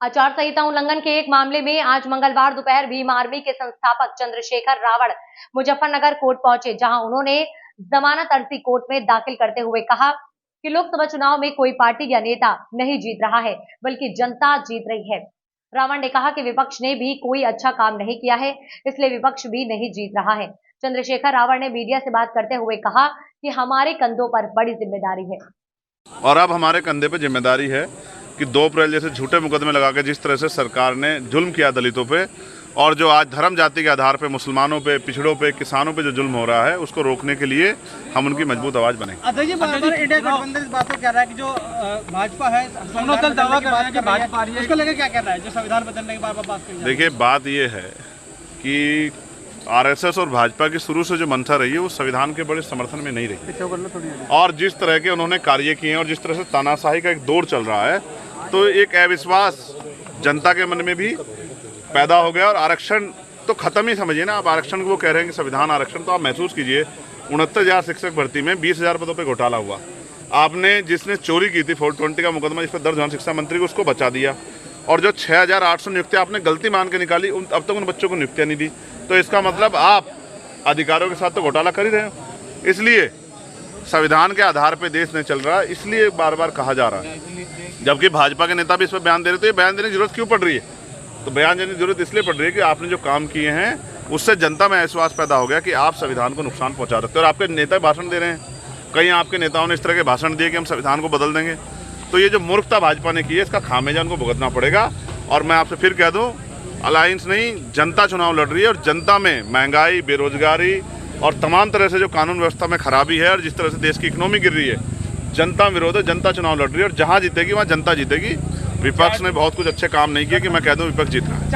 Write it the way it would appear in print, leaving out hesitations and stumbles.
आचार संहिता उल्लंघन के एक मामले में आज मंगलवार दोपहर भीम आर्मी के संस्थापक चंद्रशेखर रावण मुजफ्फरनगर कोर्ट पहुंचे, जहां उन्होंने जमानत अर्जी कोर्ट में दाखिल करते हुए कहा कि लोकसभा चुनाव में कोई पार्टी या नेता नहीं जीत रहा है, बल्कि जनता जीत रही है। रावण ने कहा कि विपक्ष ने भी कोई अच्छा काम नहीं किया है, इसलिए विपक्ष भी नहीं जीत रहा है। चंद्रशेखर रावण ने मीडिया से बात करते हुए कहा कि हमारे कंधों पर बड़ी जिम्मेदारी है और अब हमारे कंधे पर जिम्मेदारी है कि 2 अप्रैल जैसे झूठे मुकदमे लगा के जिस तरह से सरकार ने जुल्म किया दलितों पे, और जो आज धर्म जाति के आधार पे मुसलमानों पे, पिछड़ों पे, किसानों पे जो जुल्म हो रहा है, उसको रोकने के लिए हम उनकी मजबूत आवाज बने। इंडिया गठबंधन इस बात को कह रहा है कि जो भाजपा है, दोनों दल दावा कर रहे हैं कि भाजपा आ रही है, इसको लेकर क्या कहना है जो संविधान बदलने की बार-बार बात कही? देखिए, बात ये है कि आरएसएस और भाजपा की शुरू से जो मंशा रही है वो संविधान के बड़े समर्थन में नहीं रही, और जिस तरह के उन्होंने कार्य किए हैं और जिस तरह से तानाशाही का एक दौर चल रहा है, तो एक अविश्वास जनता के मन में भी पैदा हो गया। और आरक्षण तो खत्म ही समझिए ना, आप आरक्षण को वो कह रहे हैं कि संविधान आरक्षण, तो आप महसूस कीजिए 69,000 शिक्षक भर्ती में 20,000 पदों पे घोटाला हुआ। आपने जिसने चोरी की थी 420 का मुकदमा जिस पर दर्ज हुआ शिक्षा मंत्री को, उसको बचा दिया, और जो 6,800 नियुक्तियां आपने गलती मान के निकाली, अब तक उन बच्चों को नियुक्तियां नहीं दी। तो इसका मतलब आप अधिकारियों के साथ तो घोटाला कर ही रहे हो। इसलिए संविधान के आधार पर देश नहीं चल रहा, इसलिए बार बार कहा जा रहा है। जबकि भाजपा के नेता भी इस पर बयान दे रहे, तो ये बयान देने की जरूरत क्यों पड़ रही है? तो बयान देने की जरूरत इसलिए पड़ रही है कि आपने जो काम किए हैं उससे जनता में विश्वास पैदा हो गया कि आप संविधान को नुकसान पहुंचा रहे थे, और आपके नेता भाषण दे रहे हैं। कई आपके नेताओं ने इस तरह के भाषण दिए कि हम संविधान को बदल देंगे। तो ये जो मूर्खता भाजपा ने की है, इसका खामियाजा उनको भुगतना पड़ेगा। और मैं आपसे फिर कह दूँ, अलायंस नहीं, जनता चुनाव लड़ रही है, और जनता में महंगाई, बेरोजगारी और तमाम तरह से जो कानून व्यवस्था में खराबी है, और जिस तरह से देश की इकोनॉमी गिर रही है, जनता विरोध है। जनता चुनाव लड़ रही है, और जहां जीतेगी वहां जनता जीतेगी। विपक्ष ने बहुत कुछ अच्छे काम नहीं किए कि मैं कह दूं विपक्ष जीत रहा है।